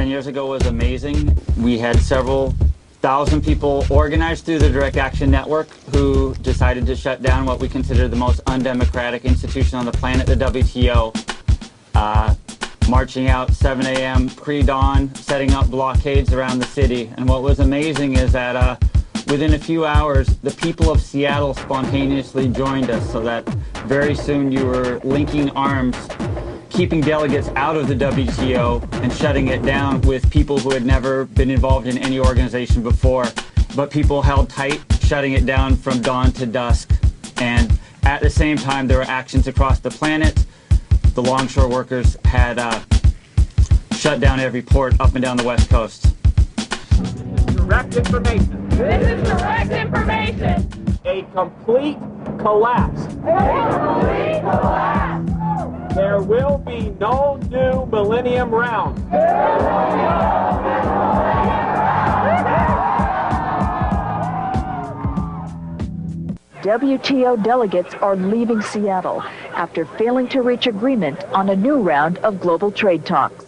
years ago was amazing. We had several thousand people organized through the Direct Action Network who decided to shut down what we consider the most undemocratic institution on the planet, the WTO. Marching out 7 a.m. pre-dawn, setting up blockades around the city. And what was amazing is that within a few hours, the people of Seattle spontaneously joined us, so that very soon you were linking arms, keeping delegates out of the WTO and shutting it down with people who had never been involved in any organization before. But people held tight, shutting it down from dawn to dusk. And at the same time, there were actions across the planet. The longshore workers had shut down every port up and down the West Coast. Direct information. This is direct information. A complete collapse. A complete collapse. There will be no new millennium round. WTO delegates are leaving Seattle after failing to reach agreement on a new round of global trade talks.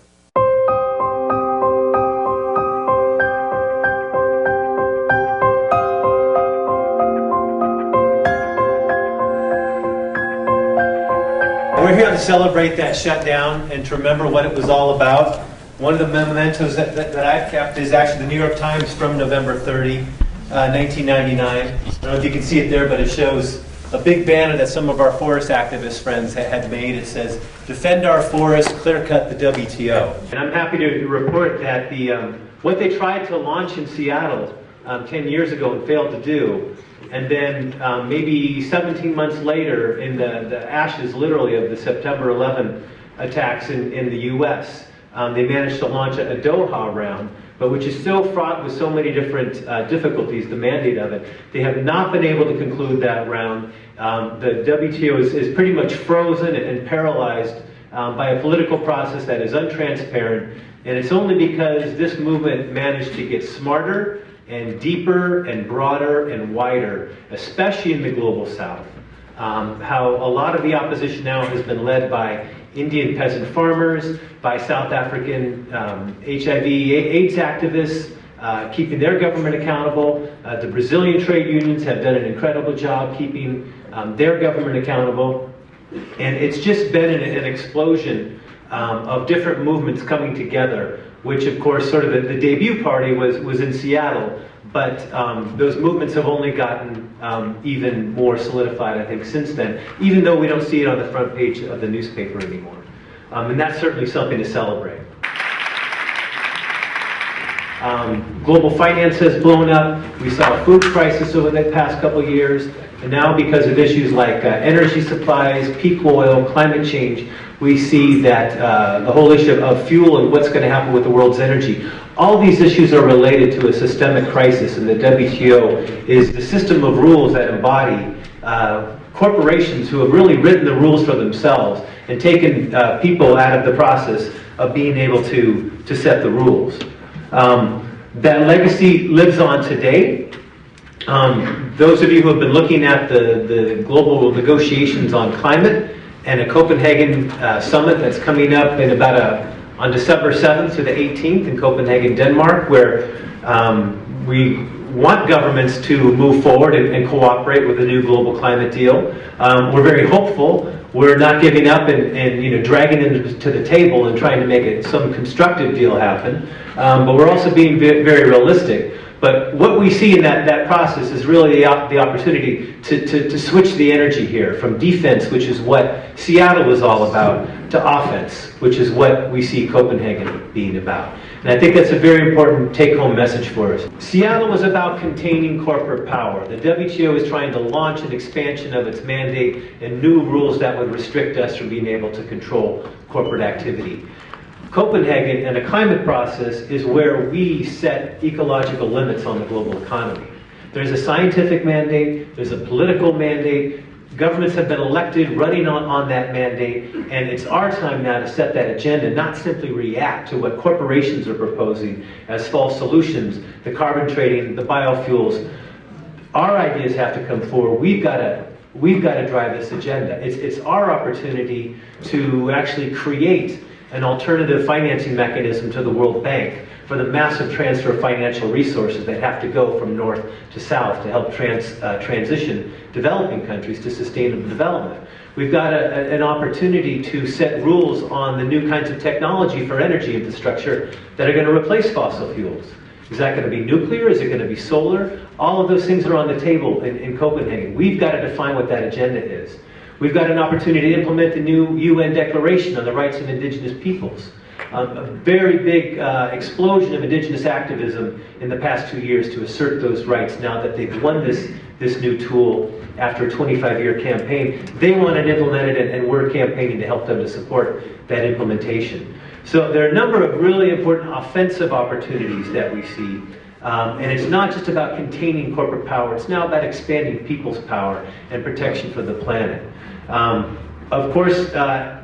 We're here to celebrate that shutdown and to remember what it was all about. One of the mementos that I've kept is actually the New York Times from November 30, 1999. I don't know if you can see it there, but it shows a big banner that some of our forest activist friends had made. It says, "Defend our forests, clear cut the WTO." And I'm happy to report that what they tried to launch in Seattle 10 years ago and failed to do, and then maybe 17 months later, in the ashes, literally, of the September 11 attacks in the U.S., they managed to launch a Doha round, but which is so fraught with so many different difficulties, the mandate of it. They have not been able to conclude that round. The WTO is pretty much frozen and paralyzed by a political process that is untransparent, and it's only because this movement managed to get smarter and deeper and broader and wider, especially in the global south. How a lot of the opposition now has been led by Indian peasant farmers, by South African HIV/AIDS activists, keeping their government accountable. The Brazilian trade unions have done an incredible job keeping their government accountable. And it's just been an explosion of different movements coming together, which of course sort of the debut party was in Seattle, but those movements have only gotten even more solidified, I think, since then, even though we don't see it on the front page of the newspaper anymore. And that's certainly something to celebrate. Global finance has blown up. We saw a food crisis over the past couple of years, and now because of issues like energy supplies, peak oil, climate change, we see that the whole issue of fuel and what's going to happen with the world's energy. All these issues are related to a systemic crisis, and the WTO is the system of rules that embody corporations who have really written the rules for themselves and taken people out of the process of being able to set the rules. That legacy lives on today. Those of you who have been looking at the global negotiations on climate and a Copenhagen Summit that's coming up in on December 7th to the 18th in Copenhagen, Denmark, where we want governments to move forward and cooperate with the new global climate deal. We're very hopeful. We're not giving up and dragging them to the table and trying to make some constructive deal happen. But we're also being very realistic. But what we see in that process is really the opportunity to switch the energy here from defense, which is what Seattle was all about, to offense, which is what we see Copenhagen being about. And I think that's a very important take-home message for us. Seattle was about containing corporate power. The WTO is trying to launch an expansion of its mandate and new rules that would restrict us from being able to control corporate activity. Copenhagen and a climate process is where we set ecological limits on the global economy. There's a scientific mandate, there's a political mandate, governments have been elected running on that mandate, and it's our time now to set that agenda, not simply react to what corporations are proposing as false solutions, the carbon trading, the biofuels. Our ideas have to come forward. We've got to drive this agenda. It's our opportunity to actually create an alternative financing mechanism to the World Bank for the massive transfer of financial resources that have to go from north to south to help transition developing countries to sustainable development. We've got an opportunity to set rules on the new kinds of technology for energy infrastructure that are going to replace fossil fuels. Is that going to be nuclear? Is it going to be solar? All of those things are on the table in Copenhagen. We've got to define what that agenda is. We've got an opportunity to implement the new UN Declaration on the Rights of Indigenous Peoples. A very big explosion of indigenous activism in the past 2 years to assert those rights now that they've won this new tool after a 25-year campaign. They want it implemented, and we're campaigning to help them to support that implementation. So there are a number of really important offensive opportunities that we see. And it's not just about containing corporate power, it's now about expanding people's power and protection for the planet. Of course,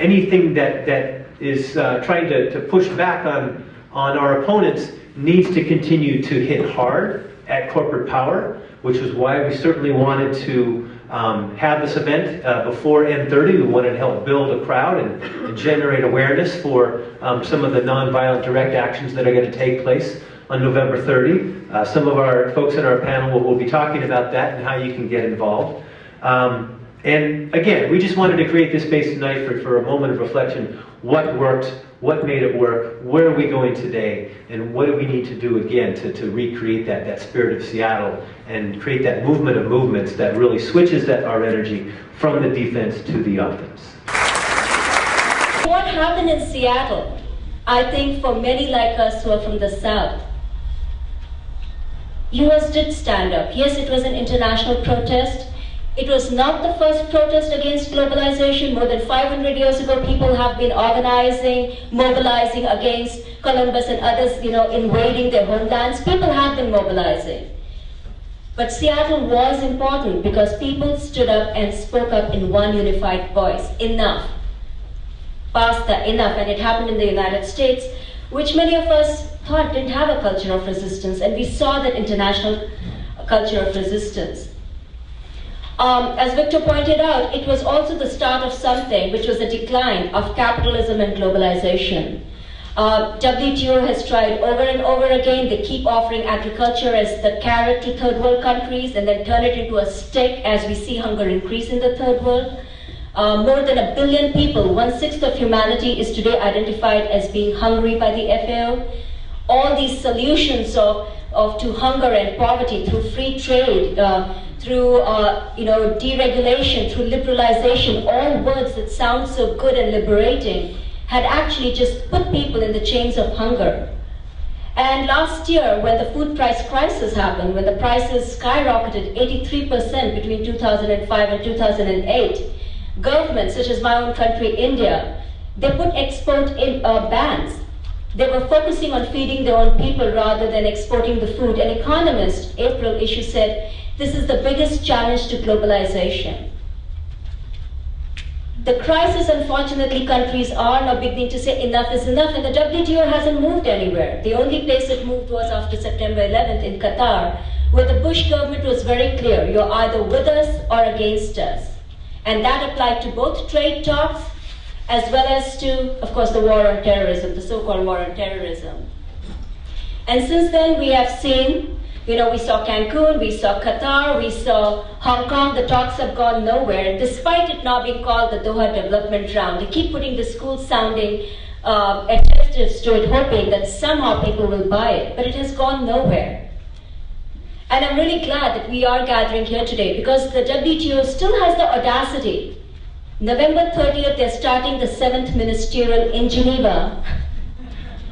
anything that is trying to push back on our opponents needs to continue to hit hard at corporate power, which is why we certainly wanted to have this event before N30. We wanted to help build a crowd and generate awareness for some of the nonviolent direct actions that are going to take place on November 30. Some of our folks in our panel will be talking about that and how you can get involved. And again, we just wanted to create this space tonight for a moment of reflection. What worked? What made it work? Where are we going today? And what do we need to do again to recreate that spirit of Seattle and create that movement of movements that really switches our energy from the defense to the offense? What happened in Seattle, I think for many like us who are from the South, US did stand up. Yes, it was an international protest. It was not the first protest against globalization. More than 500 years ago, people have been organizing, mobilizing against Columbus and others, invading their homelands. People have been mobilizing. But Seattle was important because people stood up and spoke up in one unified voice. Enough. Basta, enough. And it happened in the United States, which many of us thought didn't have a culture of resistance. And we saw that international culture of resistance. As Victor pointed out, it was also the start of something, which was a decline of capitalism and globalization. WTO has tried over and over again. They keep offering agriculture as the carrot to third world countries and then turn it into a stick as we see hunger increase in the third world. More than 1 billion people, 1/6 of humanity, is today identified as being hungry by the FAO. All these solutions to hunger and poverty through free trade, through deregulation, through liberalization, all words that sound so good and liberating, had actually just put people in the chains of hunger. And last year, when the food price crisis happened, when the prices skyrocketed 83% between 2005 and 2008, governments such as my own country, India, they put export bans. They were focusing on feeding their own people rather than exporting the food. An economist, April issue, said, this is the biggest challenge to globalization. The crisis, unfortunately, countries are now beginning to say enough is enough, and the WTO hasn't moved anywhere. The only place it moved was after September 11th in Qatar, where the Bush government was very clear, you're either with us or against us. And that applied to both trade talks, as well as to, of course, the war on terrorism, the so-called war on terrorism. And since then, we have seen, we saw Cancun, we saw Qatar, we saw Hong Kong. The talks have gone nowhere, despite it now being called the Doha Development Round. They keep putting the school-sounding adjectives to it, hoping that somehow people will buy it, but it has gone nowhere. And I'm really glad that we are gathering here today, because the WTO still has the audacity. November 30th, they're starting the 7th Ministerial in Geneva.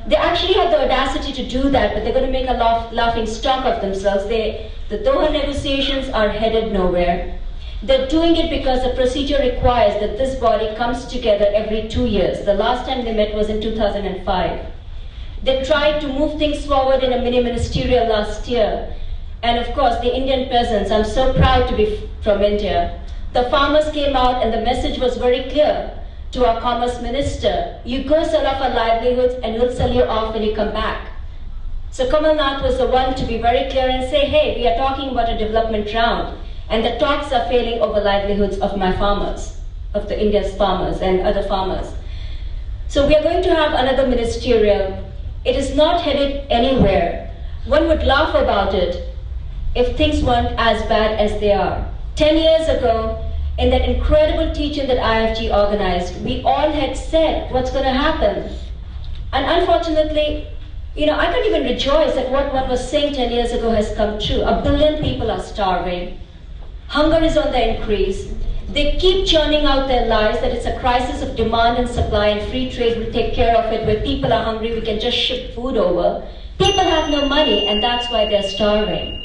They actually have the audacity to do that, but they're going to make a laughing stock of themselves. The Doha negotiations are headed nowhere. They're doing it because the procedure requires that this body comes together every 2 years. The last time they met was in 2005. They tried to move things forward in a mini-ministerial last year. And of course, the Indian peasants, I'm so proud to be from India. The farmers came out and the message was very clear to our commerce minister. You go sell off our livelihoods and we'll sell you off when you come back. So Kamal Nath was the one to be very clear and say, hey, we are talking about a development round and the talks are failing over livelihoods of my farmers, of the India's farmers and other farmers. So we are going to have another ministerial. It is not headed anywhere. One would laugh about it if things weren't as bad as they are. 10 years ago, in that incredible teaching that IFG organized, we all had said what's going to happen. And unfortunately, I can't even rejoice that what one was saying 10 years ago has come true. 1 billion people are starving. Hunger is on the increase. They keep churning out their lies that it's a crisis of demand and supply and free trade will take care of it. Where people are hungry, we can just ship food over. People have no money, and that's why they're starving.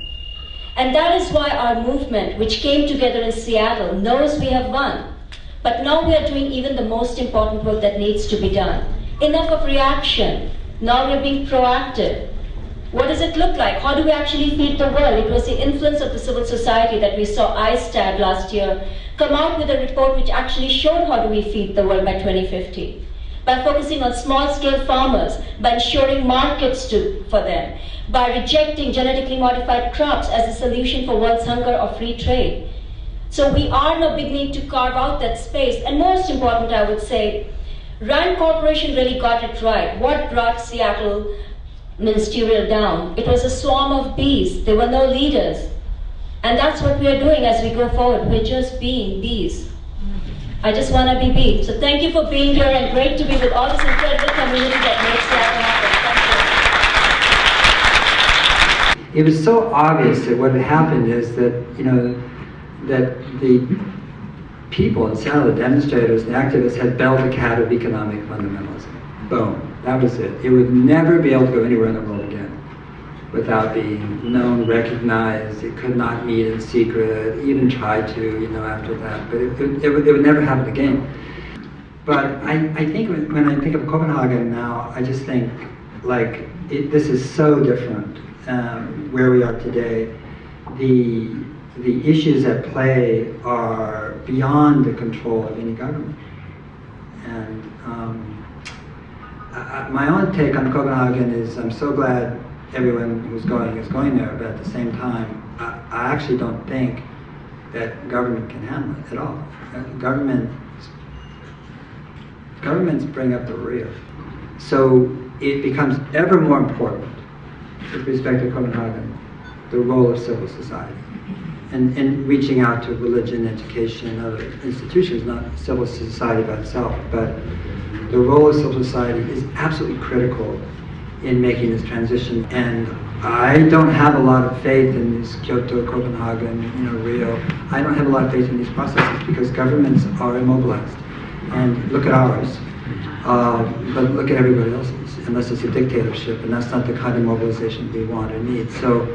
And that is why our movement, which came together in Seattle, knows we have won. But now we are doing even the most important work that needs to be done. Enough of reaction. Now we're being proactive. What does it look like? How do we actually feed the world? It was the influence of the civil society that we saw ISTAD last year come out with a report which actually showed how do we feed the world by 2050. By focusing on small-scale farmers, by ensuring markets for them, by rejecting genetically modified crops as a solution for world's hunger or free trade. So we are now beginning to carve out that space. And most important, I would say, Rand Corporation really got it right. What brought Seattle ministerial down? It was a swarm of bees. There were no leaders. And that's what we are doing as we go forward. We're just being bees. I just want to be bee. So thank you for being here, and great to be with all this incredible community that makes that happen. Thank you. It was so obvious that what had happened is that, that the people in Seattle, the demonstrators and the activists, had belled the cat of economic fundamentalism. Boom. That was it. It would never be able to go anywhere in the world again without being known, recognized. It could not meet in secret, even try to, after that. But it would never happen again. But I think when I think of Copenhagen now, I just think, this is so different where we are today. The issues at play are beyond the control of any government. And my own take on Copenhagen is I'm so glad everyone who's going is going there, but at the same time, I actually don't think that government can handle it at all. Governments bring up the rear. So it becomes ever more important with respect to Copenhagen, the role of civil society. And reaching out to religion, education, and other institutions, not civil society by itself, but the role of civil society is absolutely critical in making this transition. And I don't have a lot of faith in this Kyoto, Copenhagen, Rio. I don't have a lot of faith in these processes because governments are immobilized. And look at ours, but look at everybody else's, unless it's a dictatorship, and that's not the kind of mobilization we want or need. So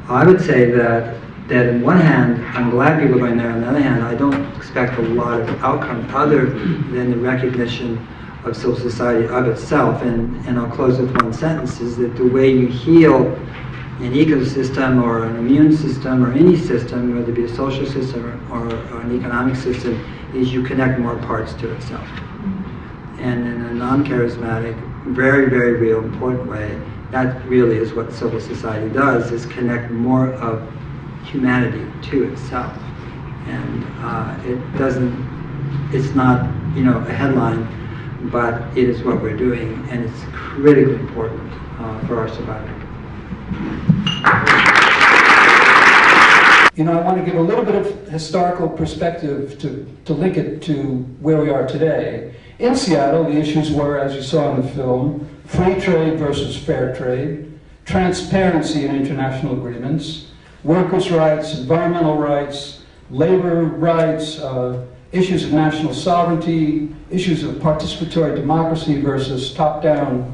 I would say that on one hand, I'm glad people are going there. On the other hand, I don't expect a lot of outcome other than the recognition of civil society of itself. And I'll close with one sentence, is that the way you heal an ecosystem or an immune system or any system, whether it be a social system or an economic system, is you connect more parts to itself. And in a non-charismatic, very, very real, important way, that really is what civil society does, is connect more of humanity to itself. And it's not, a headline, but it is what we're doing, and it's critically important for our survival. I want to give a little bit of historical perspective to link it to where we are today. In Seattle, the issues were, as you saw in the film, free trade versus fair trade, transparency in international agreements, workers' rights, environmental rights, labor rights, issues of national sovereignty, issues of participatory democracy versus top-down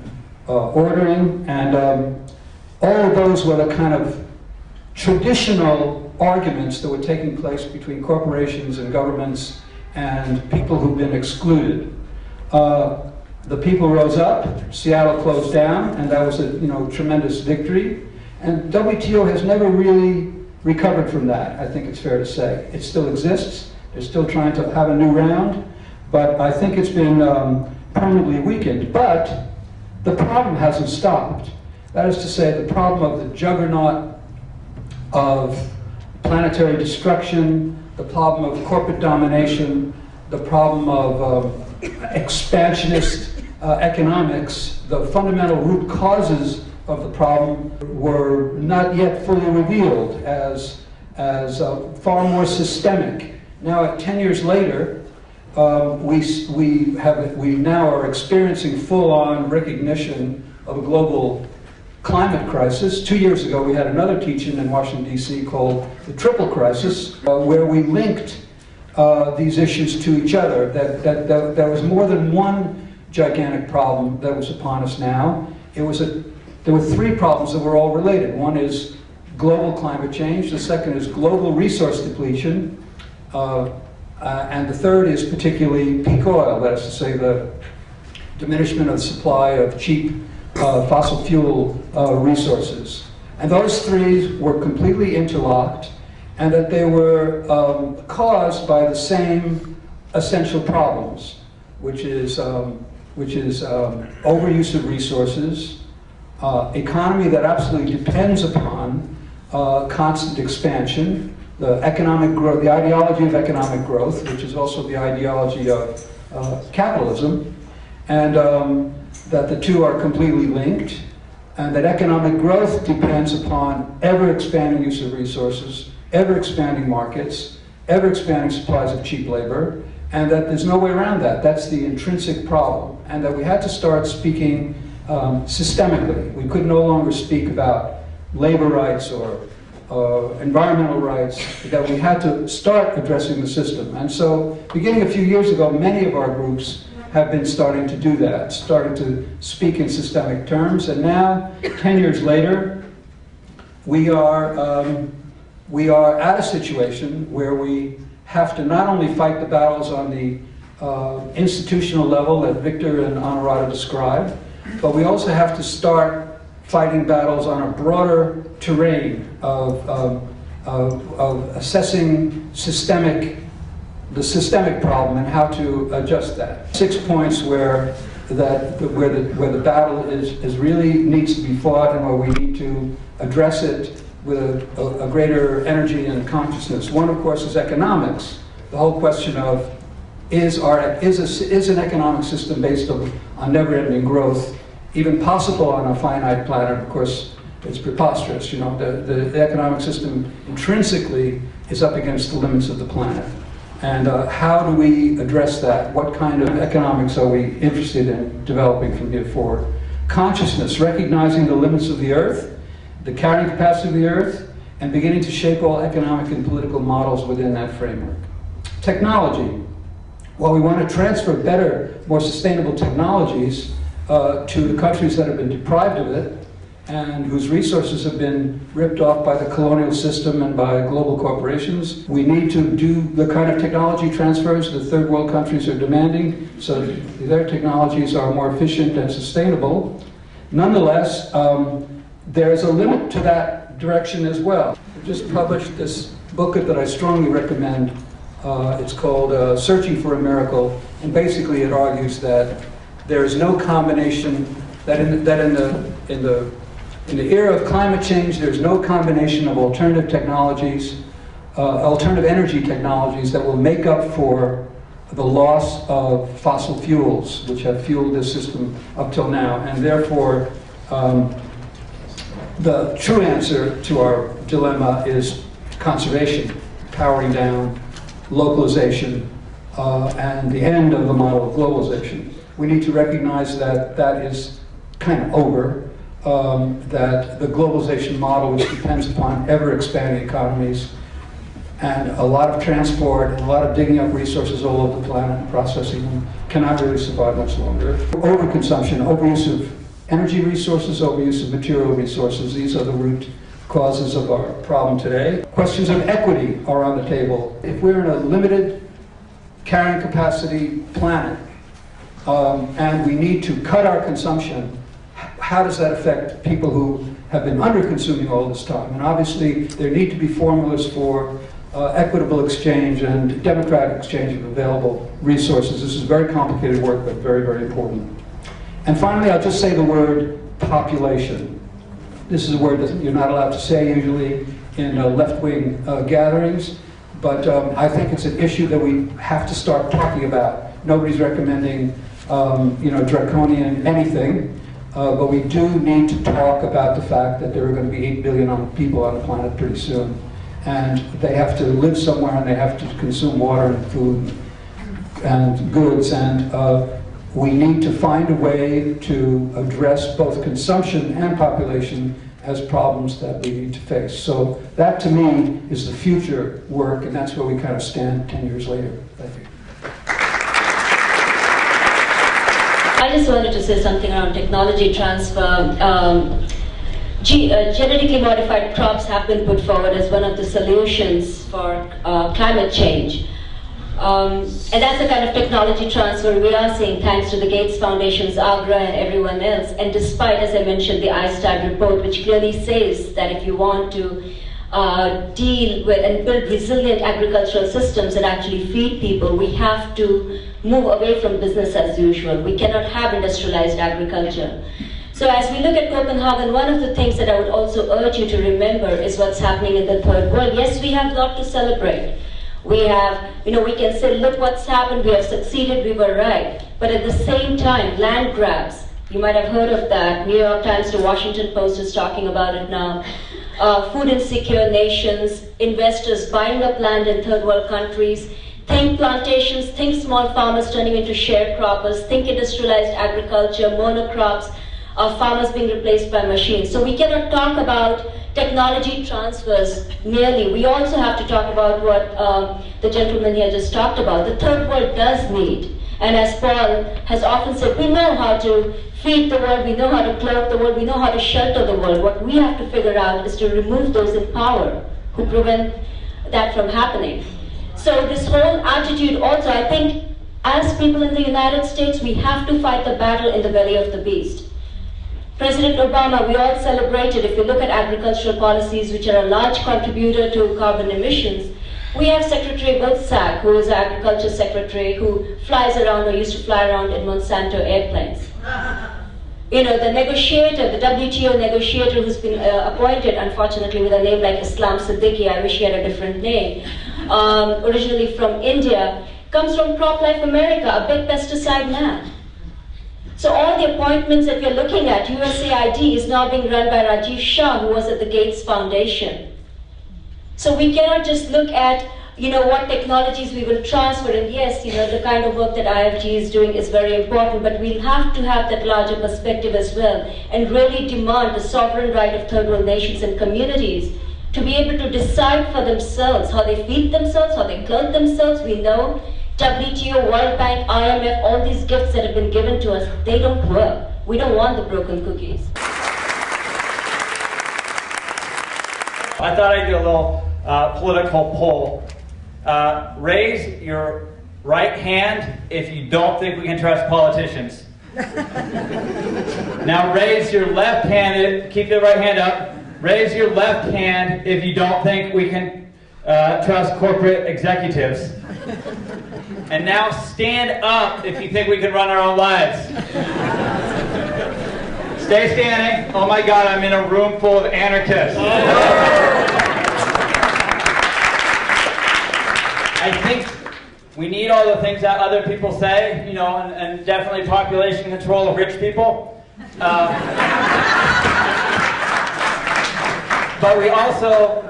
ordering, and all of those were the kind of traditional arguments that were taking place between corporations and governments and people who've been excluded. The people rose up, Seattle closed down, and that was a tremendous victory. And WTO has never really recovered from that, I think it's fair to say. It still exists. They're still trying to have a new round, but I think it's been permanently weakened. But the problem hasn't stopped. That is to say, the problem of the juggernaut of planetary destruction, the problem of corporate domination, the problem of expansionist economics, the fundamental root causes of the problem were not yet fully revealed as far more systemic. Now, 10 years later, we now are experiencing full-on recognition of a global climate crisis. 2 years ago, we had another teaching in Washington, D.C. called the Triple Crisis, where we linked these issues to each other, that there was more than one gigantic problem that was upon us now. There were three problems that were all related. One is global climate change, the second is global resource depletion, and the third is particularly peak oil, that is to say the diminishment of the supply of cheap fossil fuel resources. And those three were completely interlocked, and that they were caused by the same essential problems, which is overuse of resources, economy that absolutely depends upon constant expansion, the economic growth, the ideology of economic growth, which is also the ideology of capitalism, and that the two are completely linked, and that economic growth depends upon ever-expanding use of resources, ever-expanding markets, ever-expanding supplies of cheap labor, and that there's no way around that. That's the intrinsic problem, and that we had to start speaking systemically. We could no longer speak about labor rights or environmental rights, that we had to start addressing the system. And so, beginning a few years ago, many of our groups have been starting to do that, starting to speak in systemic terms, and now, 10 years later, we are at a situation where we have to not only fight the battles on the institutional level that Victor and Anuradha described, but we also have to start fighting battles on a broader terrain of assessing the systemic problem and how to adjust that. 6 points where the battle is really needs to be fought, and where we need to address it with a greater energy and consciousness. One, of course, is economics. The whole question of is an economic system based on never-ending growth even possible on a finite planet? Of course, it's preposterous. You know, the economic system intrinsically is up against the limits of the planet. And how do we address that? What kind of economics are we interested in developing from here forward? Consciousness, recognizing the limits of the Earth, the carrying capacity of the Earth, and beginning to shape all economic and political models within that framework. Technology. Well, we want to transfer better, more sustainable technologies to the countries that have been deprived of it and whose resources have been ripped off by the colonial system and by global corporations. We need to do the kind of technology transfers that third world countries are demanding so that their technologies are more efficient and sustainable. Nonetheless, there is a limit to that direction as well. We just published this book that I strongly recommend. It's called Searching for a Miracle, and basically it argues that there is no combination, that in the era of climate change, there's no combination of alternative technologies, alternative energy technologies that will make up for the loss of fossil fuels, which have fueled this system up till now. And therefore, the true answer to our dilemma is conservation, powering down, localization, and the end of the model of globalization. We need to recognize that that is kind of over, that the globalization model, which depends upon ever-expanding economies and a lot of transport and a lot of digging up resources all over the planet and processing them, cannot really survive much longer. Overconsumption, overuse of energy resources, overuse of material resources, these are the root causes of our problem today. Questions of equity are on the table. If we're in a limited carrying capacity planet, and we need to cut our consumption, how does that affect people who have been under-consuming all this time? And obviously, there need to be formulas for equitable exchange and democratic exchange of available resources. This is very complicated work, but very, very important. And finally, I'll just say the word population. This is a word that you're not allowed to say usually in left-wing gatherings, but I think it's an issue that we have to start talking about. Nobody's recommending draconian anything, but we do need to talk about the fact that there are going to be 8 billion people on the planet pretty soon. And they have to live somewhere, and they have to consume water and food and goods, and we need to find a way to address both consumption and population as problems that we need to face. So that, to me, is the future work, and that's where we kind of stand 10 years later. Thank you. I just wanted to say something around technology transfer. Genetically modified crops have been put forward as one of the solutions for climate change. And that's the kind of technology transfer we are seeing thanks to the Gates Foundation's AGRA and everyone else. And despite, as I mentioned, the ISTAD report, which clearly says that if you want to deal with and build resilient agricultural systems that actually feed people, we have to move away from business as usual. We cannot have industrialized agriculture. So as we look at Copenhagen, one of the things that I would also urge you to remember is what's happening in the third world. Yes, we have a lot to celebrate. We have, we can say, look what's happened, we have succeeded, we were right. But at the same time, land grabs, you might have heard of that. New York Times to Washington Post is talking about it now. Food insecure nations, investors buying up land in third world countries. Think plantations, think small farmers turning into sharecroppers, think industrialized agriculture, monocrops, farmers being replaced by machines. So we cannot talk about technology transfers merely. We also have to talk about what the gentleman here just talked about. The third world does need, and as Paul has often said, we know how to feed the world, we know how to clothe the world, we know how to shelter the world. What we have to figure out is to remove those in power who prevent that from happening. So this whole attitude also, I think, as people in the United States, we have to fight the battle in the belly of the beast. President Obama, we all celebrated, if you look at agricultural policies, which are a large contributor to carbon emissions, we have Secretary Wilsack, who is our agriculture secretary, who flies around or used to fly around in Monsanto airplanes. The negotiator, the WTO negotiator who's been appointed, unfortunately, with a name like Islam Siddiqui, I wish he had a different name, originally from India, comes from CropLife America, a big pesticide man. So all the appointments that we're looking at, USAID is now being run by Rajiv Shah, who was at the Gates Foundation. So we cannot just look at, what technologies we will transfer, and yes, the kind of work that IFG is doing is very important, but we'll have to have that larger perspective as well, and really demand the sovereign right of third world nations and communities to be able to decide for themselves how they feed themselves, how they clothe themselves. We know WTO, World Bank, IMF, all these gifts that have been given to us, they don't work. We don't want the broken cookies. I thought I'd do a little political poll. Raise your right hand if you don't think we can trust politicians. Now raise your left hand, keep the right hand up. Raise your left hand if you don't think we can trust corporate executives. And now stand up if you think we can run our own lives. Stay standing. Oh my God, I'm in a room full of anarchists. I think we need all the things that other people say, and definitely population control of rich people. But we also,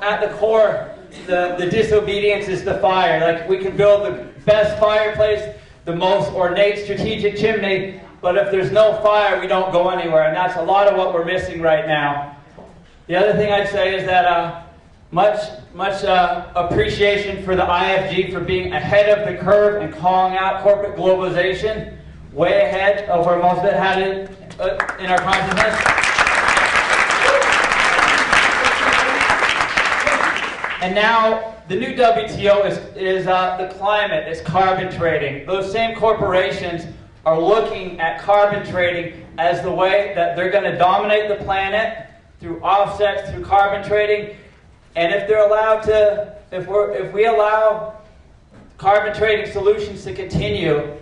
at the core, the disobedience is the fire. Like, we can build the best fireplace, the most ornate strategic chimney, but if there's no fire, we don't go anywhere, and that's a lot of what we're missing right now. The other thing I'd say is that much appreciation for the IFG for being ahead of the curve and calling out corporate globalization, way ahead of where most of it had it in our consciousness. And now the new WTO is the climate, it's carbon trading. Those same corporations are looking at carbon trading as the way that they're going to dominate the planet through offsets, through carbon trading. And if they're allowed to, if we allow carbon trading solutions to continue,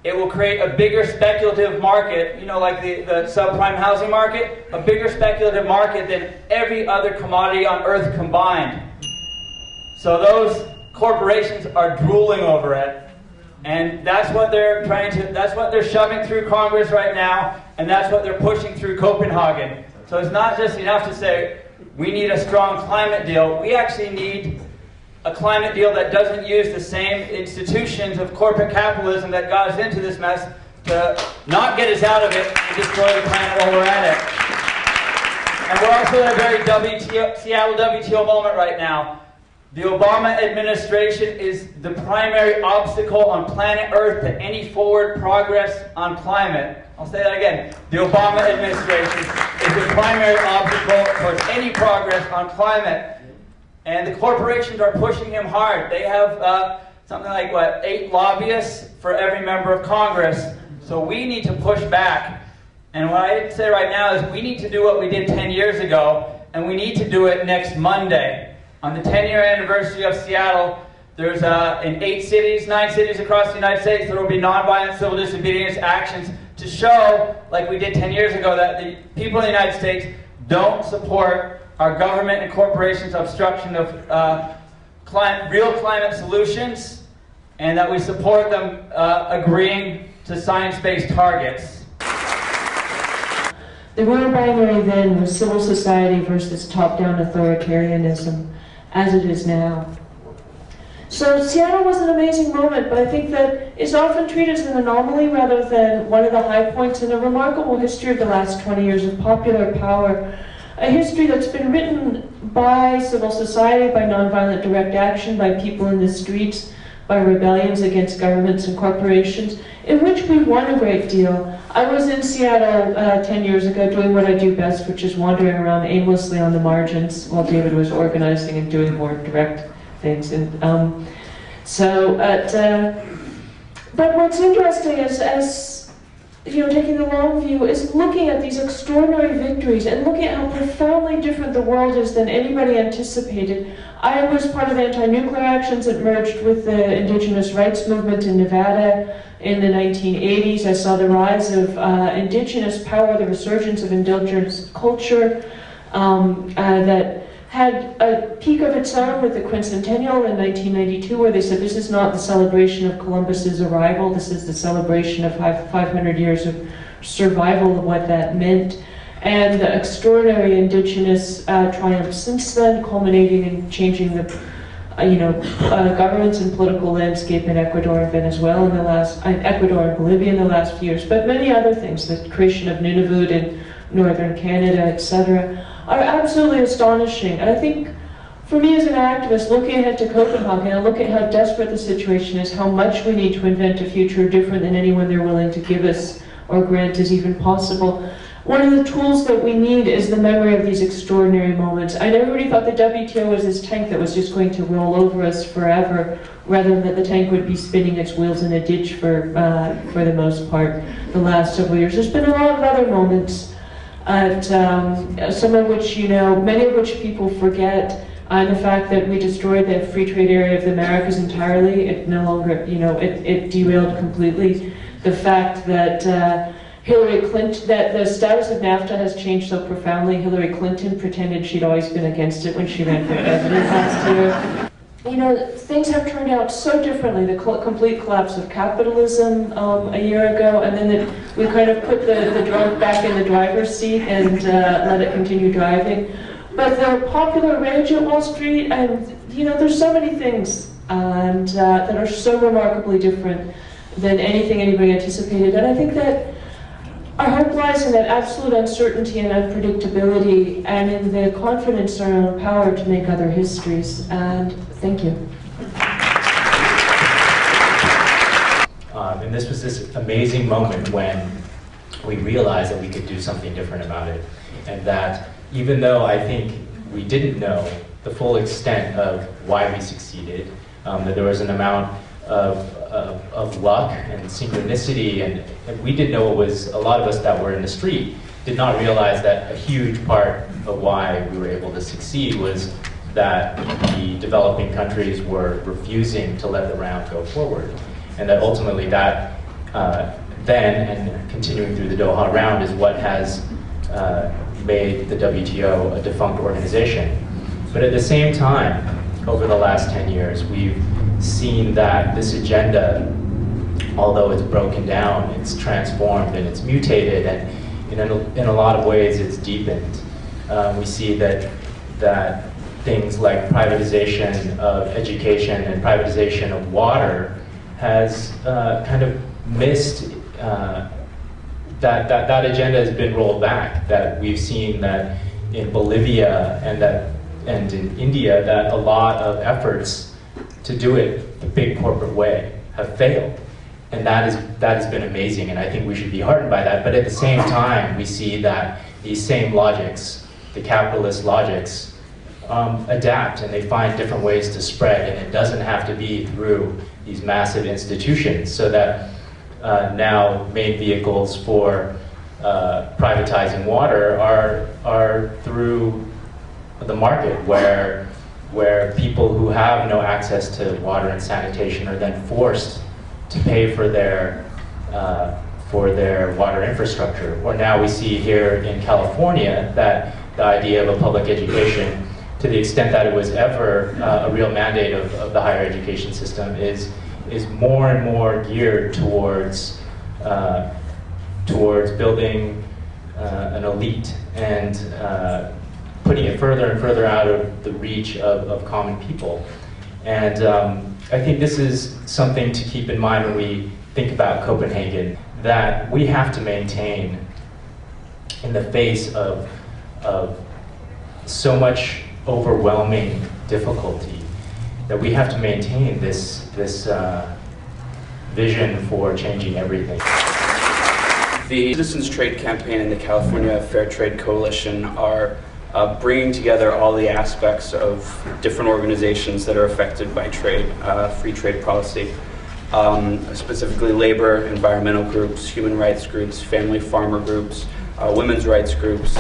it will create a bigger speculative market, like the subprime housing market, a bigger speculative market than every other commodity on earth combined. So those corporations are drooling over it. And that's what they're that's what they're shoving through Congress right now, and that's what they're pushing through Copenhagen. So it's not just enough to say, we need a strong climate deal. We actually need a climate deal that doesn't use the same institutions of corporate capitalism that got us into this mess to not get us out of it and destroy the planet while we're at it. And we're also in a very Seattle WTO moment right now. The Obama administration is the primary obstacle on planet Earth to any forward progress on climate. I'll say that again. The Obama administration is the primary obstacle towards any progress on climate. And the corporations are pushing him hard. They have something like, 8 lobbyists for every member of Congress. So we need to push back. And what I'd say right now is we need to do what we did 10 years ago, and we need to do it next Monday. On the 10-year anniversary of Seattle, there's in 9 cities across the United States, there will be nonviolent civil disobedience actions to show, like we did 10 years ago, that the people in the United States don't support our government and corporations' obstruction of real climate solutions, and that we support them agreeing to science-based targets. The real binary then was civil society versus top-down authoritarianism, as it is now. So Seattle was an amazing moment, but I think that it's often treated as an anomaly rather than one of the high points in a remarkable history of the last 20 years of popular power. A history that's been written by civil society, by nonviolent direct action, by people in the streets, by rebellions against governments and corporations, in which we won a great deal. I was in Seattle 10 years ago doing what I do best, which is wandering around aimlessly on the margins while David was organizing and doing more direct things. And but what's interesting is, as you know, taking the long view, is looking at these extraordinary victories and looking at how profoundly different the world is than anybody anticipated. I was part of anti-nuclear actions that merged with the indigenous rights movement in Nevada in the 1980s. I saw the rise of indigenous power, the resurgence of indigenous culture that had a peak of its own with the quincentennial in 1992, where they said this is not the celebration of Columbus's arrival, this is the celebration of 500 years of survival of what that meant. And the extraordinary indigenous triumphs since then, culminating in changing the governments and political landscape in Ecuador and Venezuela in the last, Ecuador and Bolivia in the last few years, but many other things, the creation of Nunavut in northern Canada, etc., are absolutely astonishing. And I think, for me as an activist, looking ahead to Copenhagen, I look at how desperate the situation is, how much we need to invent a future different than anyone they're willing to give us or grant is even possible. One of the tools that we need is the memory of these extraordinary moments. I never really thought the WTO was this tank that was just going to roll over us forever, rather than that the tank would be spinning its wheels in a ditch for the most part the last several years. There's been a lot of other moments, some of which, many of which people forget. The fact that we destroyed the free trade area of the Americas entirely, it no longer, it derailed completely. The fact that Hillary Clinton, that the status of NAFTA has changed so profoundly. Hillary Clinton pretended she'd always been against it when she ran for president last year. Things have turned out so differently. The complete collapse of capitalism a year ago, and then we kind of put the drunk back in the driver's seat and let it continue driving. But the popular rage at Wall Street, and there's so many things that are so remarkably different than anything anybody anticipated. And I think that our hope lies in that absolute uncertainty and unpredictability, and in the confidence in our own power to make other histories. And thank you. And this was this amazing moment when we realized that we could do something different about it. And that even though I think we didn't know the full extent of why we succeeded, that there was an amount of luck and synchronicity, and we didn't know it was, a lot of us that were in the street did not realize that a huge part of why we were able to succeed was that the developing countries were refusing to let the round go forward. And that ultimately that then, and continuing through the Doha round, is what has made the WTO a defunct organization. But at the same time, over the last 10 years, we've seen that this agenda although it's broken down, it's transformed and it's mutated, and in a lot of ways it's deepened. We see that things like privatization of education and privatization of water has kind of missed, that agenda has been rolled back. That we've seen that in Bolivia and in India, that a lot of efforts to do it the big corporate way have failed. And that has been amazing, and I think we should be heartened by that. But at the same time, we see that these same logics, the capitalist logics, adapt, and they find different ways to spread, and it doesn't have to be through these massive institutions. So that now main vehicles for privatizing water are through the market, where people who have no access to water and sanitation are then forced to pay for their water infrastructure. Or now we see here in California that the idea of a public education, to the extent that it was ever a real mandate of the higher education system, is more and more geared towards building an elite and putting it further and further out of the reach of common people. And I think this is something to keep in mind when we think about Copenhagen, that we have to maintain, in the face of so much overwhelming difficulty, that we have to maintain this vision for changing everything. The Citizens Trade Campaign and the California Fair Trade Coalition are bringing together all the aspects of different organizations that are affected by trade, free trade policy, specifically labor, environmental groups, human rights groups, family farmer groups, women's rights groups,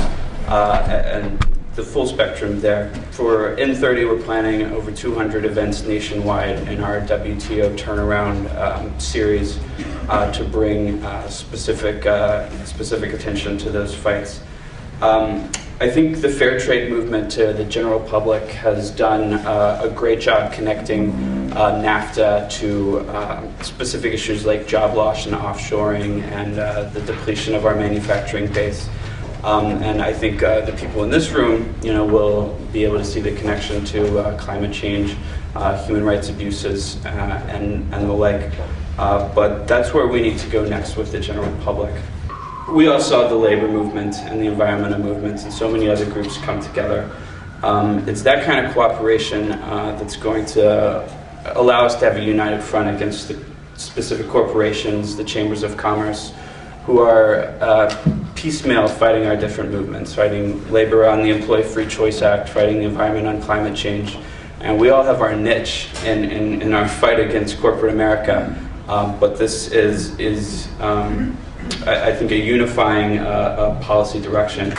and the full spectrum there. For N30, we're planning over 200 events nationwide in our WTO turnaround series to bring specific attention to those fights. I think the fair trade movement to the general public has done a great job connecting NAFTA to specific issues like job loss and offshoring and the depletion of our manufacturing base. And I think the people in this room, will be able to see the connection to climate change, human rights abuses, and the like. But that's where we need to go next with the general public. We all saw the labor movement and the environmental movements and so many other groups come together. It's that kind of cooperation that's going to allow us to have a united front against the specific corporations, the chambers of commerce, who are piecemeal fighting our different movements, fighting labor on the Employee Free Choice Act, fighting the environment on climate change. And we all have our niche in our fight against corporate America. But this is I think, a unifying policy direction.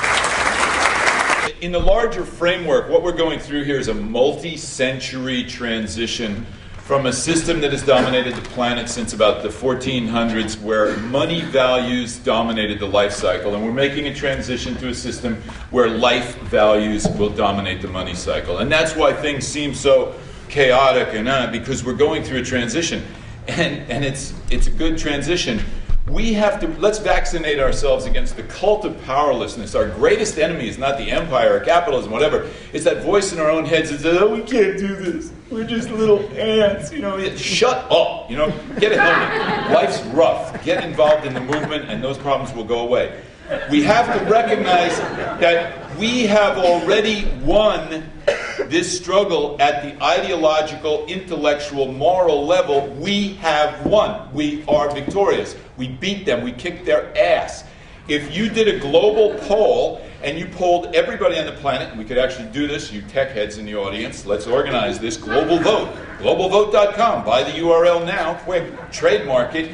In the larger framework, what we're going through here is a multi-century transition from a system that has dominated the planet since about the 1400s, where money values dominated the life cycle, and we're making a transition to a system where life values will dominate the money cycle. And that's why things seem so chaotic, and because we're going through a transition, and it's a good transition. We have to, let's vaccinate ourselves against the cult of powerlessness. Our greatest enemy is not the empire or capitalism, whatever. It's that voice in our own heads that says, oh, we can't do this. We're just little ants, Shut up, Get ahead of it. Life's rough. Get involved in the movement and those problems will go away. We have to recognize that we have already won this struggle at the ideological, intellectual, moral level. We have won. We are victorious. We beat them. We kicked their ass. If you did a global poll and you polled everybody on the planet, and we could actually do this, you tech heads in the audience, let's organize this global vote. Globalvote.com. Buy the URL now, quick, trademark it.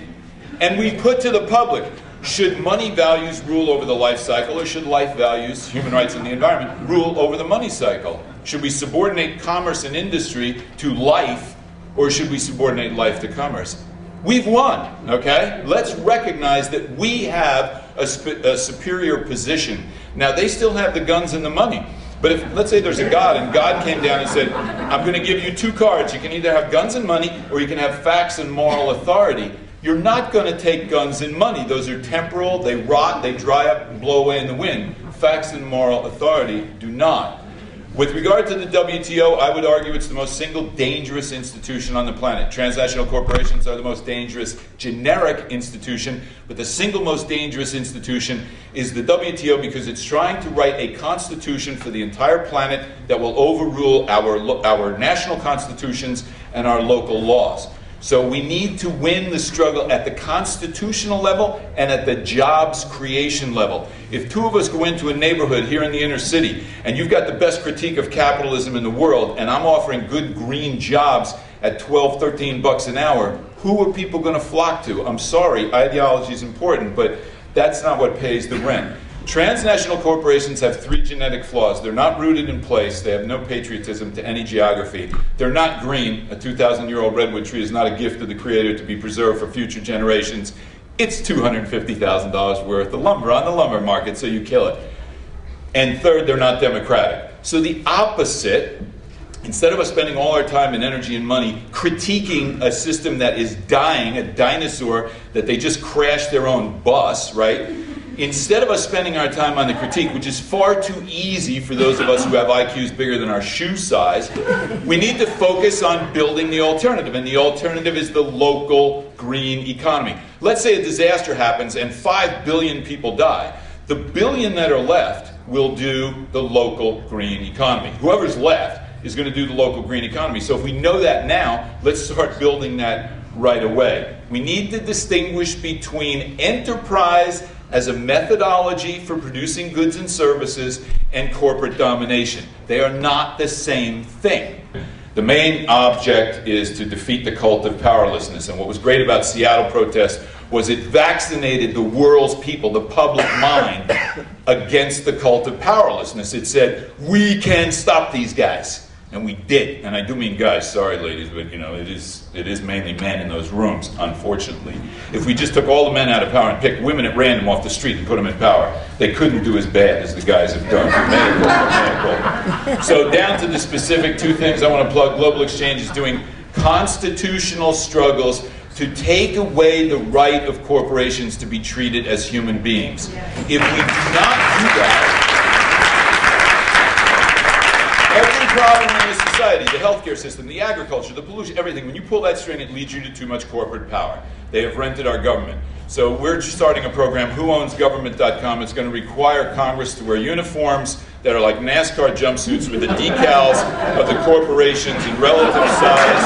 And we put to the public, should money values rule over the life cycle, or should life values, human rights and the environment, rule over the money cycle? Should we subordinate commerce and industry to life, or should we subordinate life to commerce? We've won, okay? Let's recognize that we have a superior position. Now, they still have the guns and the money. But if, let's say there's a God, and God came down and said, I'm going to give you two cards. You can either have guns and money, or you can have facts and moral authority. You're not going to take guns and money. Those are temporal, they rot, they dry up and blow away in the wind. Facts and moral authority do not. With regard to the WTO, I would argue it's the most single dangerous institution on the planet. Transnational corporations are the most dangerous generic institution, but the single most dangerous institution is the WTO because it's trying to write a constitution for the entire planet that will overrule our national constitutions and our local laws. So we need to win the struggle at the constitutional level and at the jobs creation level. If two of us go into a neighborhood here in the inner city and you've got the best critique of capitalism in the world and I'm offering good green jobs at 12, 13 bucks an hour, who are people going to flock to? I'm sorry, ideology is important, but that's not what pays the rent. Transnational corporations have three genetic flaws. They're not rooted in place. They have no patriotism to any geography. They're not green. A 2,000-year-old redwood tree is not a gift of the Creator to be preserved for future generations. It's $250,000 worth of lumber on the lumber market, so you kill it. And third, they're not democratic. So the opposite, instead of us spending all our time and energy and money critiquing a system that is dying, a dinosaur that they just crashed their own bus, right? Instead of us spending our time on the critique, which is far too easy for those of us who have IQs bigger than our shoe size, we need to focus on building the alternative. And the alternative is the local green economy. Let's say a disaster happens and 5 billion people die. The billion that are left will do the local green economy. Whoever's left is going to do the local green economy. So if we know that now, let's start building that right away. We need to distinguish between enterprise as a methodology for producing goods and services and corporate domination. They are not the same thing. The main object is to defeat the cult of powerlessness. And what was great about Seattle protest was it vaccinated the world's people, the public mind, against the cult of powerlessness. It said, we can stop these guys. And we did. And I do mean guys, sorry ladies, but you know, it is mainly men in those rooms, unfortunately. If we just took all the men out of power and picked women at random off the street and put them in power, they couldn't do as bad as the guys have done. So down to the specific two things I want to plug. Global Exchange is doing constitutional struggles to take away the right of corporations to be treated as human beings. If we do not do that, every problem in this society, the healthcare system, the agriculture, the pollution, everything, when you pull that string, it leads you to too much corporate power. They have rented our government. So we're just starting a program, whoownsgovernment.com. It's going to require Congress to wear uniforms that are like NASCAR jumpsuits with the decals of the corporations in relative size.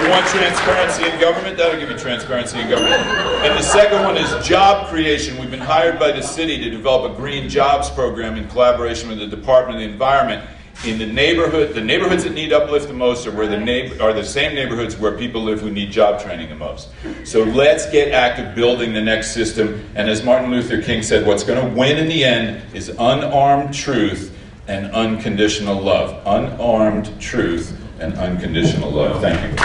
You want transparency in government? That'll give you transparency in government. And the second one is job creation. We've been hired by the city to develop a green jobs program in collaboration with the Department of the Environment. In the neighborhoods that need uplift the most are the same neighborhoods where people live who need job training the most. So let's get active building the next system. And as Martin Luther King said, what's going to win in the end is unarmed truth and unconditional love. Unarmed truth and unconditional love. Thank you.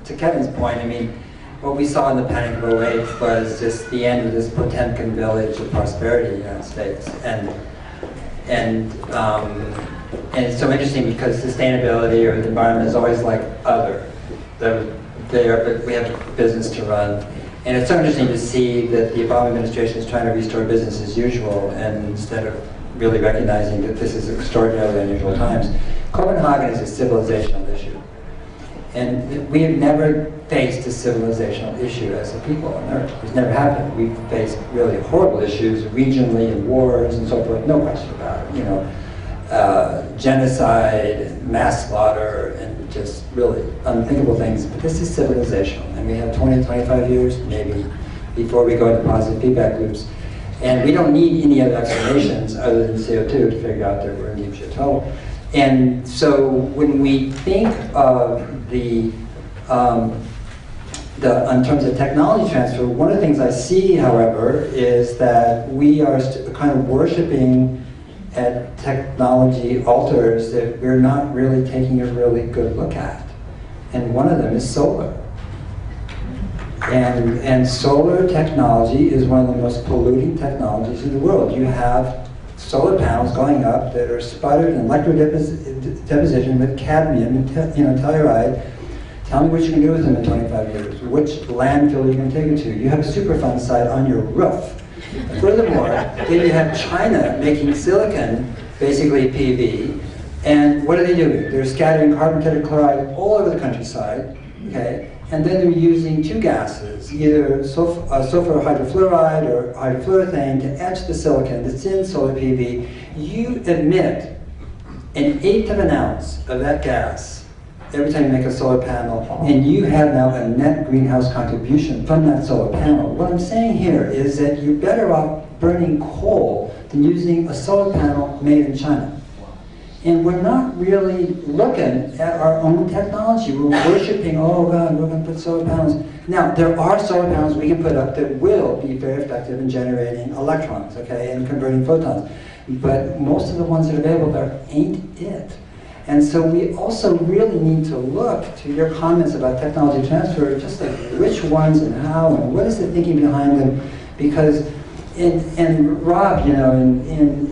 To Kevin's point, I mean, what we saw in the Panic of 08 was just the end of this Potemkin village of prosperity in the United States. And it's so interesting because sustainability or the environment is always like other. We have a business to run. And it's so interesting to see that the Obama administration is trying to restore business as usual, and instead of really recognizing that this is extraordinarily unusual times. Copenhagen is a civilizational issue. And we have never faced a civilizational issue as a people on Earth. It's never happened. We've faced really horrible issues regionally and wars and so forth, no question about it. You know, genocide, and mass slaughter, and just really unthinkable things. But this is civilizational, and we have 20, 25 years maybe before we go into positive feedback loops. And we don't need any other explanations other than CO2 to figure out that we're in deep shit hole. And so when we think of in terms of technology transfer, one of the things I see, however, is that we are kind of worshiping at technology altars that we're not really taking a really good look at. And one of them is solar. And solar technology is one of the most polluting technologies in the world. You have solar panels going up that are sputtered in electrodeposition with cadmium and telluride. Tell me what you can do with them in 25 years. Which landfill are you going to take it to? You have a Superfund site on your roof. Furthermore, then you have China making silicon, basically PV, and what are they doing? They're scattering carbon tetrachloride all over the countryside, okay? And then they're using two gases, either sulfur hydrofluoride or hydrofluorothane, to etch the silicon that's in solar PV. You emit 1/8 of an ounce of that gas every time you make a solar panel, and you have now a net greenhouse contribution from that solar panel. What I'm saying here is that you're better off burning coal than using a solar panel made in China. And we're not really looking at our own technology. We're worshiping, oh God, we're going to put solar panels. Now, there are solar panels we can put up that will be very effective in generating electrons, okay, and converting photons. But most of the ones that are available there ain't it. And so we also really need to look to your comments about technology transfer, just like which ones and how and what is the thinking behind them. Because in Rob, in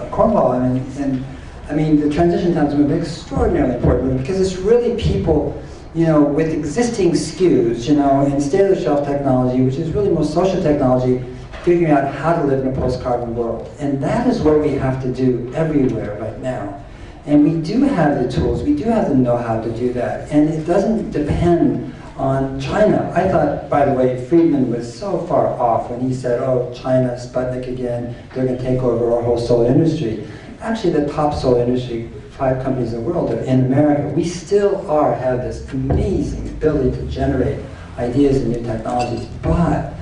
Cornwall, I mean, the transition times will be extraordinarily important because it's really people, with existing SKUs, and state-of-the-shelf technology, which is really most social technology, figuring out how to live in a post-carbon world. And that is what we have to do everywhere right now. And we do have the tools, we do have the know-how to do that. And it doesn't depend on China. I thought, by the way, Friedman was so far off when he said, oh, China, Sputnik again, they're going to take over our whole solar industry. Actually, the top solar industry, 5 companies in the world, are in America. We still have this amazing ability to generate ideas and new technologies, but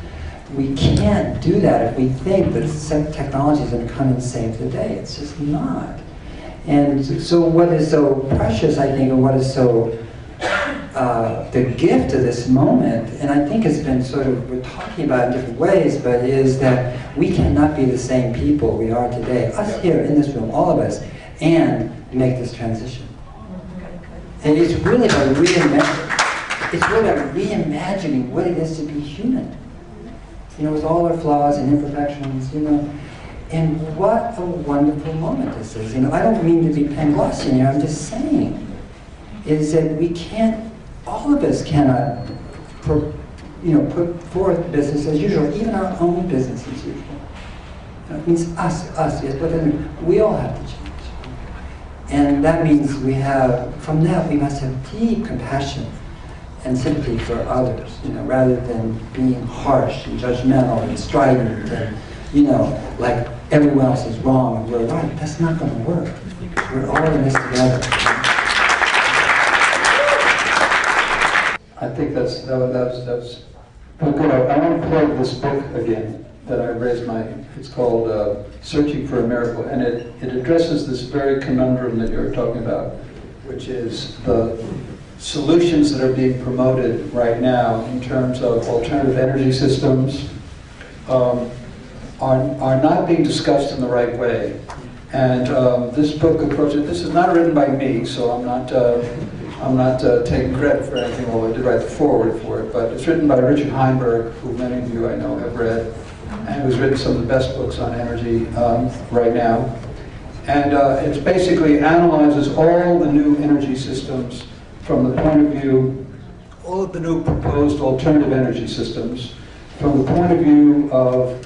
we can't do that if we think that technology is going to come and save the day. It's just not. And so what is so precious, I think, and what is so the gift of this moment, and I think it's been we're talking about it in different ways, but is that we cannot be the same people we are today, us here in this room, all of us, and make this transition. And it's really about reimagining what it is to be human. With all our flaws and imperfections, and what a wonderful moment this is. I don't mean to be Panglossian here, I'm just saying, is that we can't, all of us cannot, put forth business as usual, even our own business as usual. It means us, yes, but then we all have to change. And that means from that we must have deep compassion and sympathy for others, rather than being harsh and judgmental and strident and, like everyone else is wrong and we're right. That's not going to work. We're all in this together. I think that's good. I want to play this book again that I raised it's called Searching for a Miracle, and it addresses this very conundrum that you're talking about, which is the solutions that are being promoted right now in terms of alternative energy systems are not being discussed in the right way. And this book approaches, this is not written by me, so I'm not taking credit for anything, although I did write the foreword for it, but it's written by Richard Heinberg, who many of you I know have read, and who's written some of the best books on energy right now. And it basically analyzes all the new energy systems from the point of view, all of the new proposed alternative energy systems, from the point of view of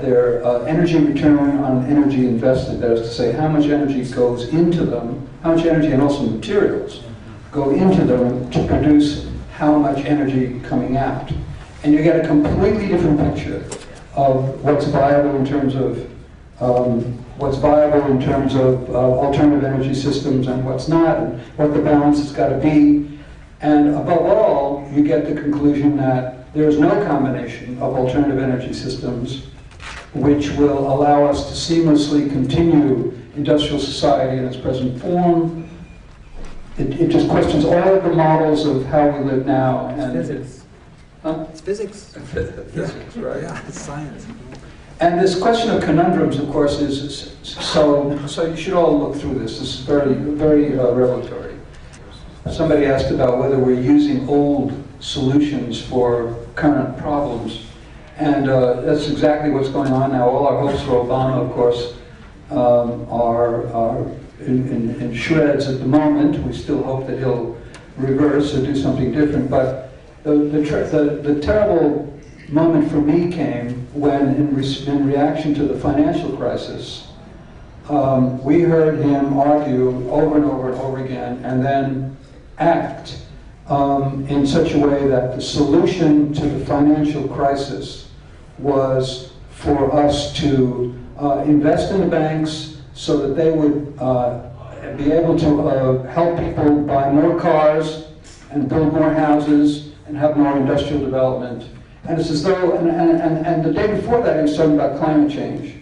their energy return on energy invested, that is to say, how much energy goes into them, how much energy and also materials go into them to produce how much energy coming out. And you get a completely different picture of what's viable in terms of alternative energy systems and what's not, and what the balance has got to be. And above all, you get the conclusion that there's no combination of alternative energy systems which will allow us to seamlessly continue industrial society in its present form. It just questions all of the models of how we live now. And physics. Huh? It's physics. Physics, right? Yeah, it's science. And this question of conundrums, of course, is so you should all look through this. This is very, very revelatory. Somebody asked about whether we're using old solutions for current problems. And that's exactly what's going on now. All our hopes for Obama, of course, are in shreds at the moment. We still hope that he'll reverse or do something different. But the terrible moment for me came when, in reaction to the financial crisis, we heard him argue over and over and over again, and then act in such a way that the solution to the financial crisis was for us to invest in the banks so that they would be able to help people buy more cars and build more houses and have more industrial development. And it's as though, and the day before that he was talking about climate change.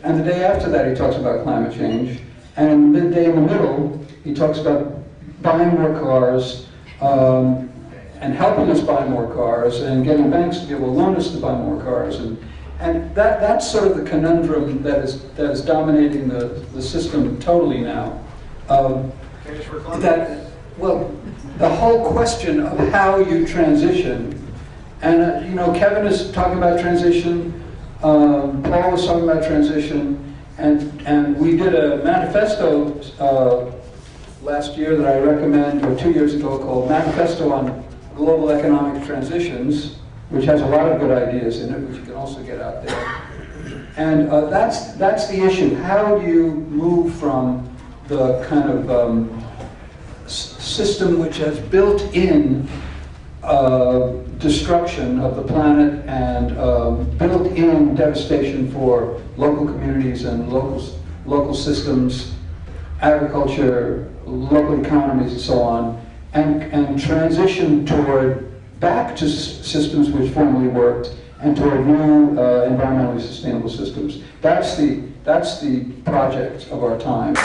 And the day after that he talks about climate change. And midday in the middle, he talks about buying more cars, and helping us buy more cars, and getting banks to be able to loan us to buy more cars. And that's sort of the conundrum that is dominating the system totally now. The whole question of how you transition, and you know, Kevin is talking about transition, Paul was talking about transition, and we did a manifesto last year that I recommend, or 2 years ago, called Manifesto on Global Economic Transitions, which has a lot of good ideas in it, which you can also get out there. And that's the issue. How do you move from the kind of system which has built-in destruction of the planet and built-in devastation for local communities and local systems, agriculture, local economies, and so on, and transition back to systems which formerly worked and toward new environmentally sustainable systems. That's the project of our time.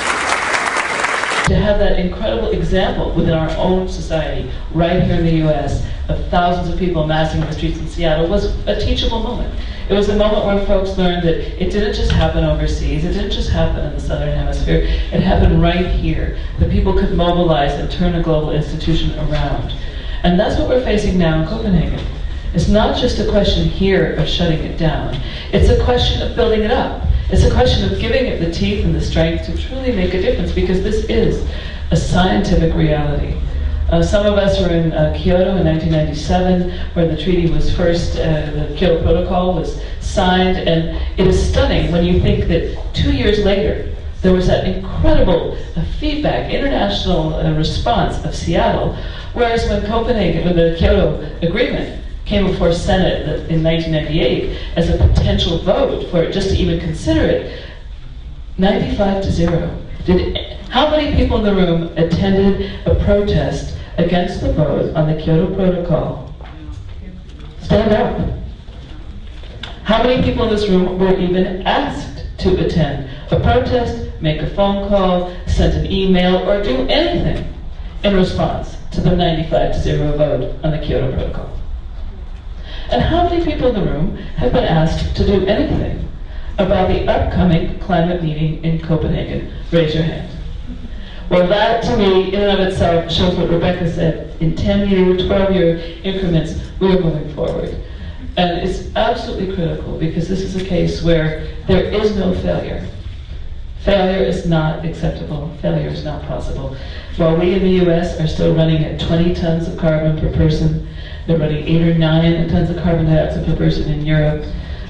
To have that incredible example within our own society, right here in the US, of thousands of people amassing in the streets in Seattle was a teachable moment. It was a moment where folks learned that it didn't just happen overseas, it didn't just happen in the Southern Hemisphere, it happened right here, that people could mobilize and turn a global institution around. And that's what we're facing now in Copenhagen. It's not just a question here of shutting it down, it's a question of building it up. It's a question of giving it the teeth and the strength to truly make a difference, because this is a scientific reality. Some of us were in Kyoto in 1997, where the treaty was first, the Kyoto Protocol was signed, and it is stunning when you think that 2 years later, there was that incredible feedback, international response of Seattle, whereas when the Kyoto Agreement came before Senate in 1998 as a potential vote for it, just to even consider it, 95-0. How many people in the room attended a protest against the vote on the Kyoto Protocol? Stand up. How many people in this room were even asked to attend a protest, make a phone call, send an email, or do anything in response to the 95-0 vote on the Kyoto Protocol? And how many people in the room have been asked to do anything about the upcoming climate meeting in Copenhagen? Raise your hand. Well, that to me, in and of itself, shows what Rebecca said. In 10-year, 12-year increments, we are moving forward. And it's absolutely critical, because this is a case where there is no failure. Failure is not acceptable. Failure is not possible. While we in the US are still running at 20 tons of carbon per person, they're running 8 or 9 tons of carbon dioxide per person in Europe.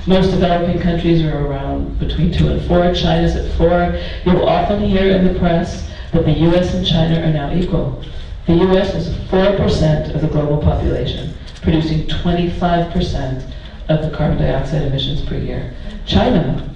Most developing countries are around between 2 and 4. China's at 4. You'll often hear in the press that the US and China are now equal. The US is 4% of the global population, producing 25% of the carbon dioxide emissions per year. China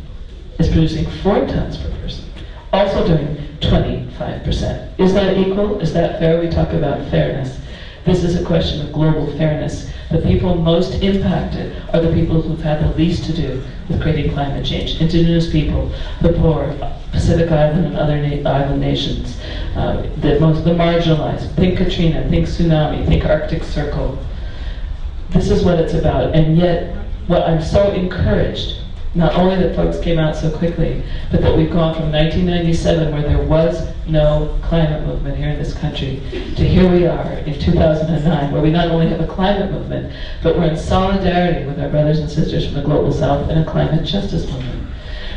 is producing 4 tons per person, also doing 25%. Is that equal? Is that fair? We talk about fairness. This is a question of global fairness. The people most impacted are the people who've had the least to do with creating climate change. Indigenous people, the poor, Pacific Island and other island nations, the marginalized. Think Katrina, think tsunami, think Arctic Circle. This is what it's about. And yet, what I'm so encouraged Not only that folks came out so quickly, but that we've gone from 1997, where there was no climate movement here in this country, to here we are in 2009, where we not only have a climate movement, but we're in solidarity with our brothers and sisters from the Global South in a climate justice movement.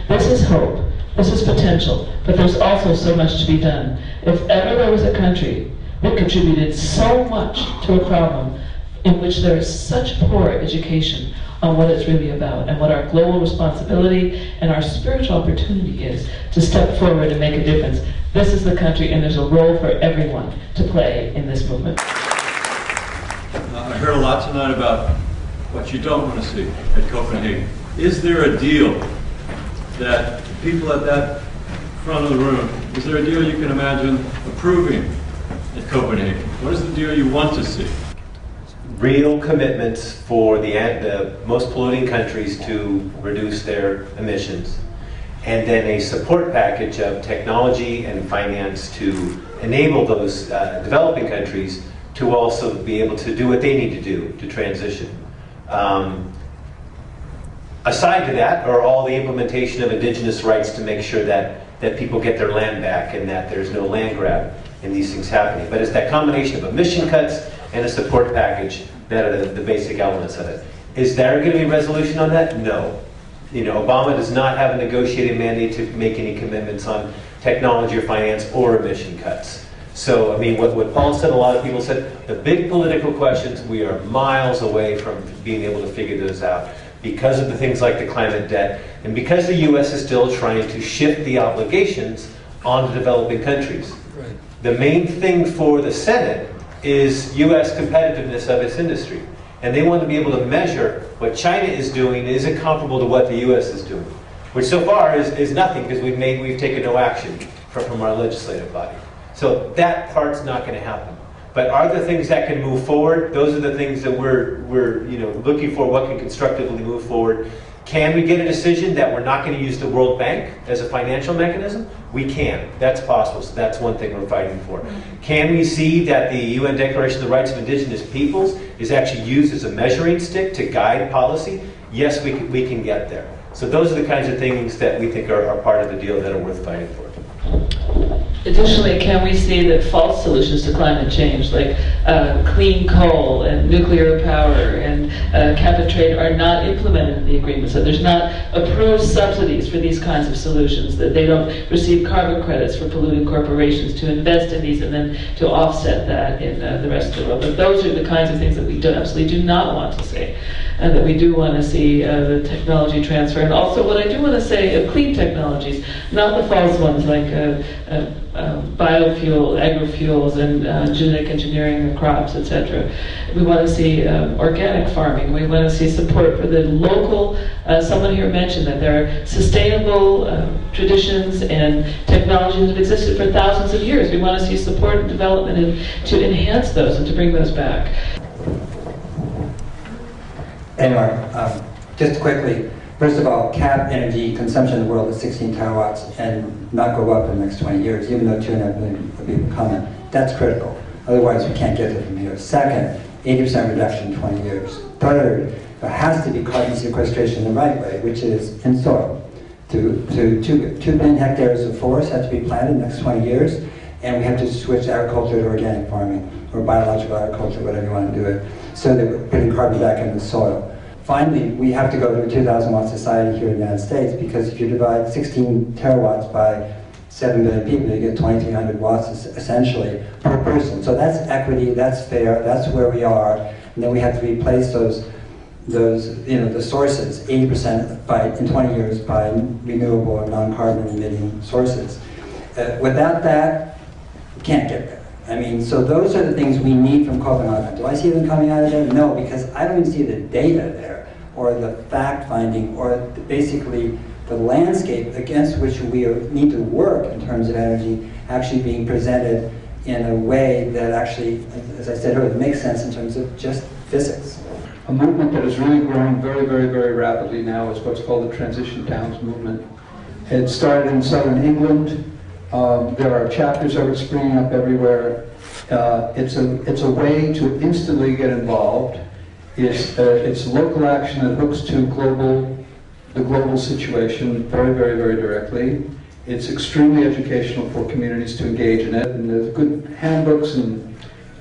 This is hope. This is potential. But there's also so much to be done. If ever there was a country that contributed so much to a problem in which there is such poor education on what it's really about and what our global responsibility and our spiritual opportunity is to step forward and make a difference, this is the country, and there's a role for everyone to play in this movement. I heard a lot tonight about what you don't want to see at Copenhagen. Is there a deal that the people at that front of the room, is there a deal you can imagine approving at Copenhagen? What is the deal you want to see? Real commitments for the most polluting countries to reduce their emissions, and then a support package of technology and finance to enable those developing countries to also be able to do what they need to do to transition. Aside to that are all the implementation of indigenous rights to make sure that people get their land back and that there's no land grab in these things happening. But it's that combination of emission cuts and a support package that are the basic elements of it. Is there going to be resolution on that? No. Obama does not have a negotiated mandate to make any commitments on technology or finance or emission cuts. So, I mean, what Paul said, a lot of people said, the big political questions, we are miles away from being able to figure those out because of the things like the climate debt and because the U.S. is still trying to shift the obligations on the developing countries. Right. The main thing for the Senate is U.S. competitiveness of its industry. And they want to be able to measure what China is doing isn't comparable to what the U.S. is doing, which so far is nothing because we've taken no action from our legislative body. So that part's not going to happen. But are there things that can move forward? Those are the things that we're looking for, what can constructively move forward. Can we get a decision that we're not going to use the World Bank as a financial mechanism? We can. That's possible. So that's one thing we're fighting for. Can we see that the UN Declaration of the Rights of Indigenous Peoples is actually used as a measuring stick to guide policy? Yes, we can get there. So those are the kinds of things that we think are part of the deal that are worth fighting for. Additionally, can we see that false solutions to climate change, like clean coal and nuclear power and cap and trade, are not implemented in the agreement? So there's not approved subsidies for these kinds of solutions, that they don't receive carbon credits for polluting corporations to invest in these and then to offset that in the rest of the world. But those are the kinds of things that we absolutely do not want to see. And that we do want to see the technology transfer. And also what I do want to say of clean technologies, not the false ones like biofuel, agrofuels, and genetic engineering of crops, etc. We want to see organic farming. We want to see support for the local, someone here mentioned that there are sustainable traditions and technologies that have existed for thousands of years. We want to see support and development and to enhance those and to bring those back. Anyway, just quickly, first of all, cap energy consumption in the world is 16 terawatts and not go up in the next 20 years, even though 2.5 million people come in. That's critical. Otherwise, we can't get there from here. Second, 80% reduction in 20 years. Third, there has to be carbon sequestration the right way, which is in soil. 2 billion hectares of forest have to be planted in the next 20 years, and we have to switch agriculture to organic farming, or biological agriculture, whatever you want to do it, so that we're putting carbon back in the soil. Finally, we have to go to a 2,000 watt society here in the United States, because if you divide 16 terawatts by 7 billion people, you get 2,300 watts essentially per person. So that's equity, that's fair, that's where we are. And then we have to replace those the sources, 80% in 20 years by renewable or non-carbon emitting sources. Without that, we can't get there. I mean, so those are the things we need from Copenhagen. Do I see them coming out of there? No, because I don't even see the data there, or the fact-finding, or basically the landscape against which we need to work in terms of energy actually being presented in a way that actually, as I said earlier, makes sense in terms of just physics. A movement that is really growing very, very, very rapidly now is what's called the Transition Towns movement. It started in southern England. There are chapters of it springing up everywhere. It's a way to instantly get involved. It's local action that hooks to global the global situation very, very, very directly. It's extremely educational for communities to engage in it, and there's good handbooks, and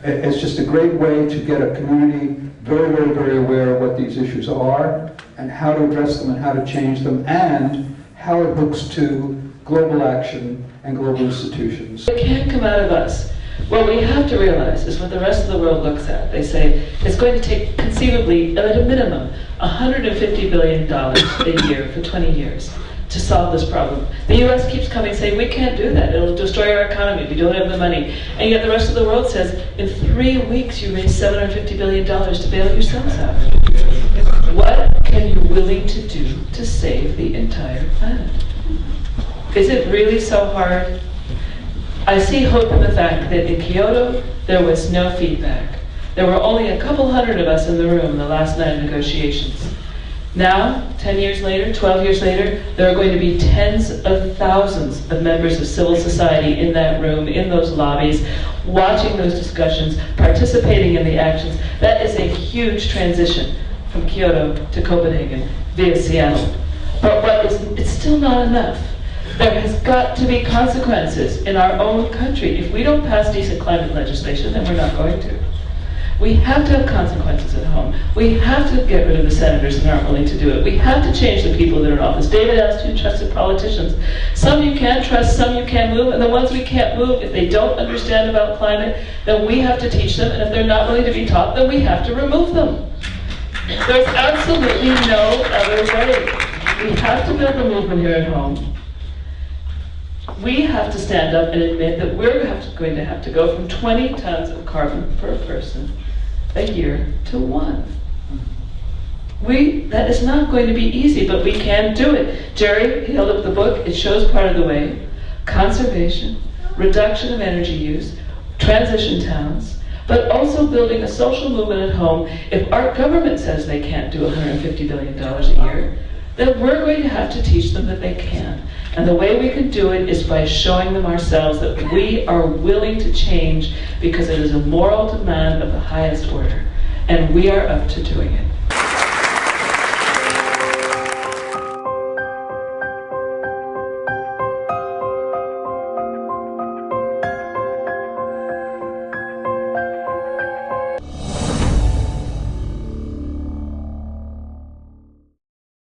it's just a great way to get a community very, very, very aware of what these issues are, and how to address them, and how to change them, and how it hooks to global action and global institutions. It can't come out of us. What we have to realize is what the rest of the world looks at. They say it's going to take conceivably, at a minimum, $150 billion a year for 20 years to solve this problem. The US keeps coming saying, we can't do that. It'll destroy our economy. We don't have the money. And yet the rest of the world says, in 3 weeks you raised $750 billion to bail yourselves out. What can you willing to do to save the entire planet? Is it really so hard? I see hope in the fact that in Kyoto, there was no feedback. There were only a couple hundred of us in the room the last night of negotiations. Now, 10 years later, 12 years later, there are going to be tens of thousands of members of civil society in that room, in those lobbies, watching those discussions, participating in the actions. That is a huge transition from Kyoto to Copenhagen via Seattle. But it's still not enough. There has got to be consequences in our own country. If we don't pass decent climate legislation, then we're not going to. We have to have consequences at home. We have to get rid of the senators that aren't willing to do it. We have to change the people that are in office. David asked who trusted politicians. Some you can trust, some you can't move, and the ones we can't move, if they don't understand about climate, then we have to teach them, and if they're not willing to be taught, then we have to remove them. There's absolutely no other way. We have to build a movement here at home. We have to stand up and admit that we're going to have to go from 20 tons of carbon per person a year to 1. That is not going to be easy, but we can do it. Jerry held up the book. It shows part of the way. Conservation, reduction of energy use, transition towns, but also building a social movement at home. If our government says they can't do $150 billion a year, then we're going to have to teach them that they can. And the way we can do it is by showing them ourselves that we are willing to change because it is a moral demand of the highest order. And we are up to doing it.